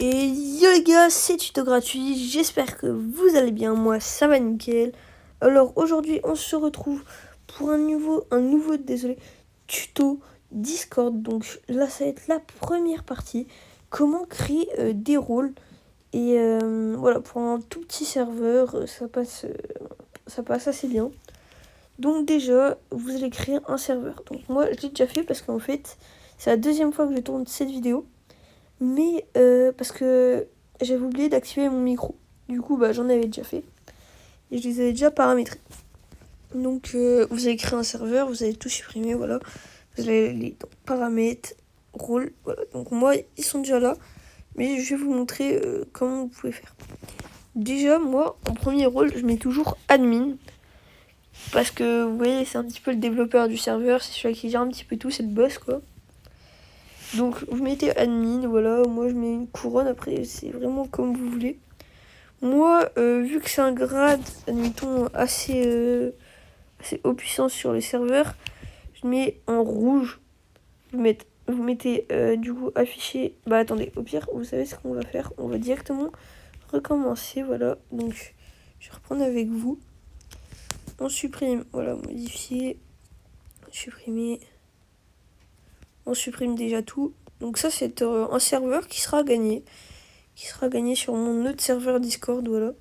Et yo les gars, c'est tuto gratuit, j'espère que vous allez bien, moi ça va nickel. Alors aujourd'hui on se retrouve pour un nouveau tuto Discord. Donc là ça va être la première partie, comment créer des rôles. Et voilà, pour un tout petit serveur, ça passe assez bien. Donc déjà, vous allez créer un serveur. Donc moi je l'ai déjà fait parce qu'en fait, c'est la deuxième fois que je tourne cette vidéo. Mais parce que j'avais oublié d'activer mon micro. Du coup, j'en avais déjà fait. Et je les avais déjà paramétrés. Donc, vous allez créer un serveur, vous allez tout supprimer, voilà. Vous allez aller dans paramètres, rôle, voilà. Donc, moi, ils sont déjà là. Mais je vais vous montrer comment vous pouvez faire. Déjà, moi, en premier rôle, je mets toujours admin. Parce que, vous voyez, c'est un petit peu le développeur du serveur. C'est celui qui gère un petit peu tout, c'est le boss, quoi. Donc vous mettez admin, voilà, moi je mets une couronne, après c'est vraiment comme vous voulez. Moi, vu que c'est un grade, admettons, assez haut puissance sur les serveurs, je mets en rouge. Vous mettez du coup affiché. Attendez, au pire, vous savez ce qu'on va faire. On va directement recommencer, voilà. Donc je vais reprendre avec vous. On supprime, voilà, modifier, supprimer. On supprime déjà tout. Donc ça c'est un serveur qui sera gagné sur mon autre serveur Discord, voilà.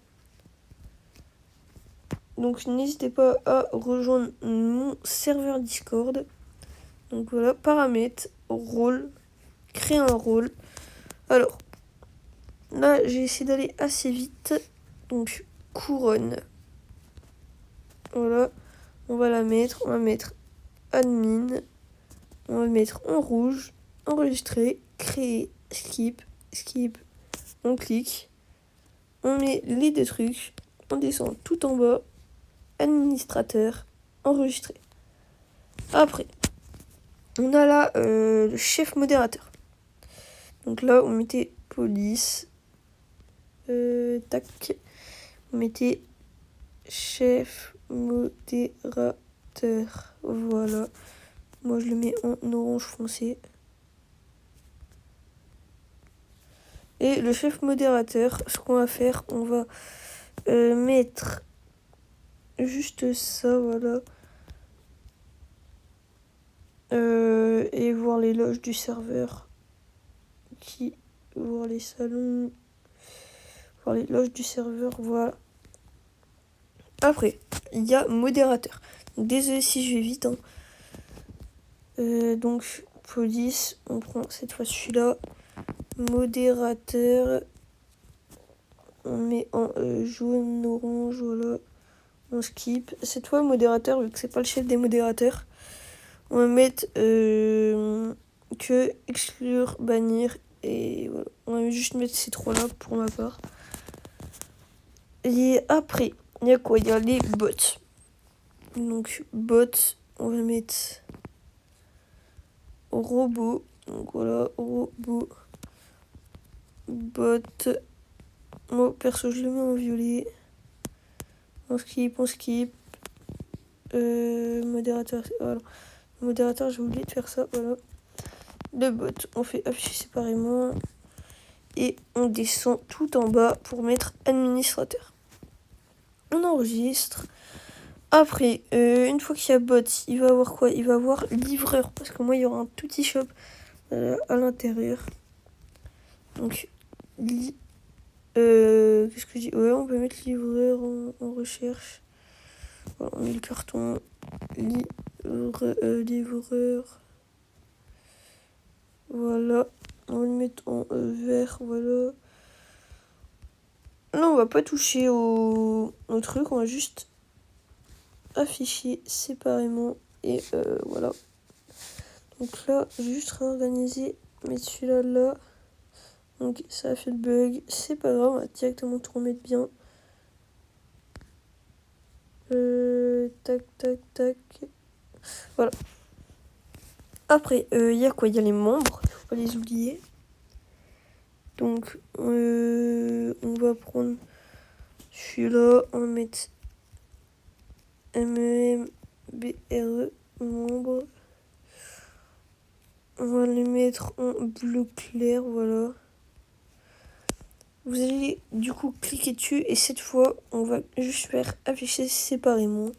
Donc n'hésitez pas à rejoindre mon serveur Discord. Donc voilà, paramètres, rôle, créer un rôle. Alors, là j'ai essayé d'aller assez vite. Donc couronne. Voilà, on va mettre admin. On va mettre en rouge, enregistrer, créer, skip, on clique. On met les deux trucs, on descend tout en bas, administrateur, enregistrer. Après, on a là le chef modérateur. Donc là, on mettait police, tac, on mettait chef modérateur, voilà. Moi, je le mets en orange foncé. Et le chef modérateur, ce qu'on va faire, on va mettre juste ça, voilà. Et voir les loges du serveur. Voir les salons. Voir les loges du serveur, voilà. Après, il y a modérateur. Désolé si je vais vite. Donc, police, on prend cette fois celui-là. Modérateur. On met en jaune, orange, voilà. On skip. Cette fois, modérateur, vu que c'est pas le chef des modérateurs. On va mettre que exclure, bannir. Et voilà. On va juste mettre ces trois-là pour ma part. Et après, il y a quoi? Il y a les bots. Donc, bots, on va mettre robot. Donc voilà, robot. Bot. Moi, perso, je le mets en violet. On skip. Modérateur, voilà. Modérateur, j'ai oublié de faire ça, voilà. Le bot, on fait afficher séparément. Et on descend tout en bas pour mettre administrateur. On enregistre. Après, une fois qu'il y a bot, il va avoir quoi? Il va avoir livreur. Parce que moi, il y aura un tout petit shop à l'intérieur. Donc, qu'est-ce que je dis? Ouais, on peut mettre livreur en recherche. Voilà, on met le carton. Livreur. Voilà. On va le mettre en vert. Voilà. Là, on va pas toucher au truc. On va juste afficher séparément. Et voilà. Donc là, je vais juste réorganiser. Mettre celui-là là. Donc ça a fait le bug. C'est pas grave. On va directement tout remettre bien. Tac. Voilà. Après, il y a quoi? Il y a les membres. Faut pas les oublier. Donc, on va prendre celui-là. On va mettre MEMBRE, membre. On va les mettre en bleu clair, voilà. Vous allez du coup cliquer dessus et cette fois, on va juste faire afficher séparément.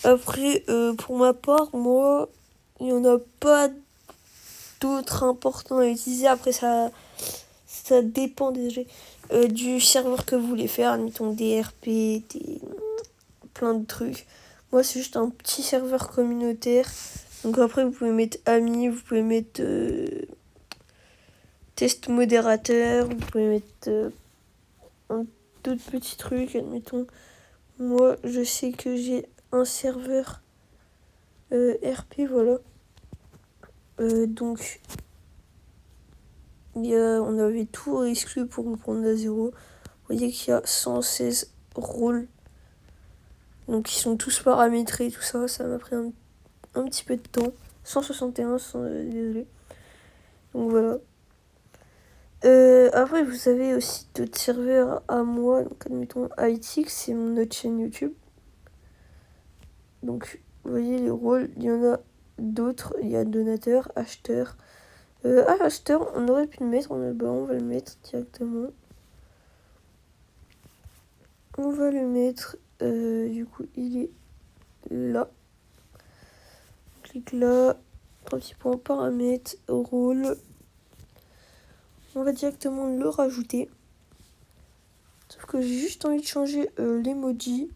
Après, pour ma part, moi, il n'y en a pas d'autres importants à utiliser. Après, ça dépend du serveur que vous voulez faire. Admettons des RP, plein de trucs. Moi, c'est juste un petit serveur communautaire. Donc après, vous pouvez mettre amis, vous pouvez mettre test modérateur, vous pouvez mettre d'autres petits trucs. Admettons, moi, je sais que j'ai un serveur RP, voilà. Donc, on avait tout exclu pour reprendre à zéro. Vous voyez qu'il y a 116 rôles. Donc, ils sont tous paramétrés, tout ça. Ça m'a pris un petit peu de temps. 161, désolé. Donc, voilà. Après, vous avez aussi d'autres serveurs à moi. Donc, admettons, ITX, c'est notre chaîne YouTube. Donc, vous voyez les rôles, il y en a d'autres. Il y a donateur, acheteur. Acheteur, on aurait pu le mettre. On va le mettre directement. On va le mettre. Du coup, il est là. On clique là. 3 petits points, paramètres, rôle. On va directement le rajouter. Sauf que j'ai juste envie de changer l'emoji.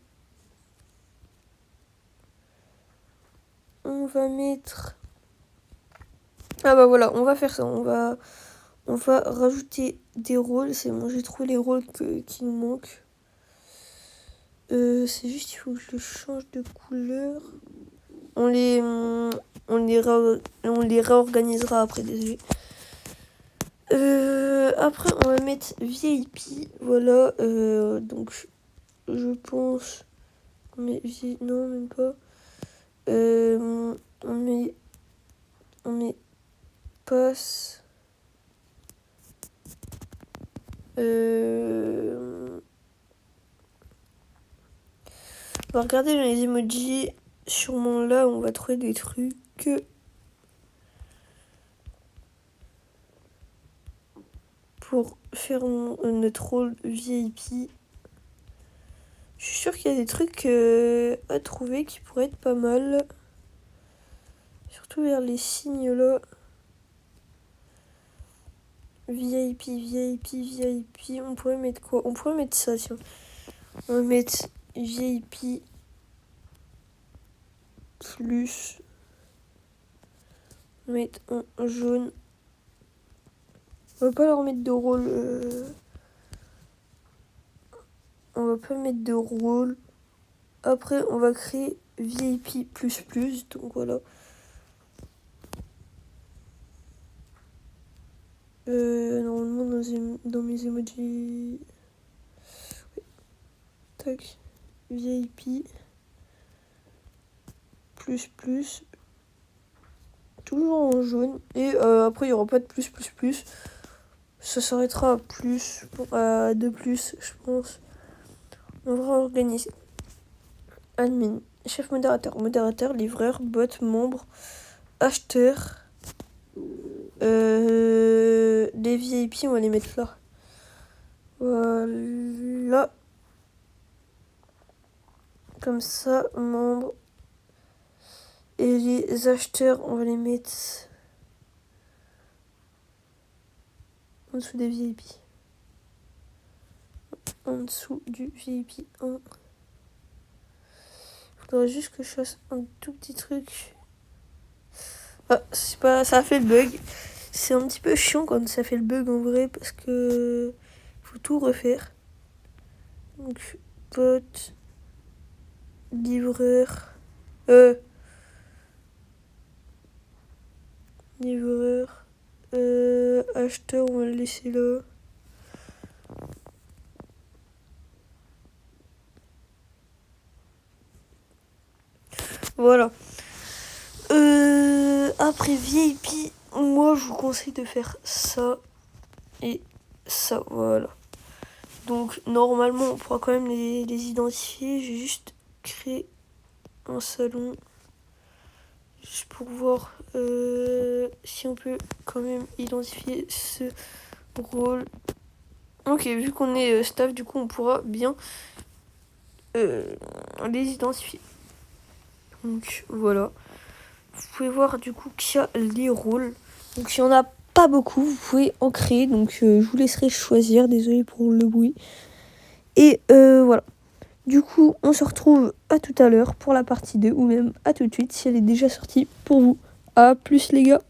On va mettre... Ah bah voilà, on va faire ça. On va rajouter des rôles. C'est bon, j'ai trouvé les rôles qui nous manquent. C'est juste, il faut que je le change de couleur. On les réorganisera après, désolé. Après, on va mettre VIP. Voilà. Donc, je pense... Mais non, même pas. On met passe. On va regarder dans les emojis. Sûrement là, on va trouver des trucs. Pour faire notre rôle VIP. Je suis sûre qu'il y a des trucs à trouver qui pourraient être pas mal. Surtout vers les signes là. VIP, VIP, VIP. On pourrait mettre quoi? On pourrait mettre ça, tiens. On va mettre VIP plus. On va mettre un jaune. On va pas leur mettre de rôle. On va pas mettre de rôle. Après, on va créer VIP++. Donc voilà. Normalement, dans mes emojis... Ouais. Tac. VIP. ++. Toujours en jaune. Et après, il n'y aura pas de plus. Ça s'arrêtera à plus. À 2+, je pense. On va organiser. Admin. Chef modérateur. Modérateur, livreur, bot, membre, acheteur. Les VIP, on va les mettre là. Voilà. Comme ça, membre. Et les acheteurs, on va les mettre en dessous des VIP. En dessous du VIP 1. Il faudrait juste que je fasse un tout petit truc. Ah, c'est pas... ça a fait le bug. C'est un petit peu chiant quand ça fait le bug en vrai parce que faut tout refaire. Donc, bot, livreur, acheteur, on va le laisser là. Voilà. Après VIP, moi je vous conseille de faire ça et ça, voilà. Donc normalement on pourra quand même les identifier. J'ai juste créé un salon juste pour voir si on peut quand même identifier ce rôle. Ok, vu qu'on est staff, du coup, on pourra bien les identifier. Donc voilà. Vous pouvez voir du coup qu'il y a les rôles. Donc il n'y en a pas beaucoup, vous pouvez en créer. Donc je vous laisserai choisir, désolé pour le bruit. Et voilà. Du coup, on se retrouve à tout à l'heure pour la partie 2 ou même à tout de suite si elle est déjà sortie pour vous. À plus les gars.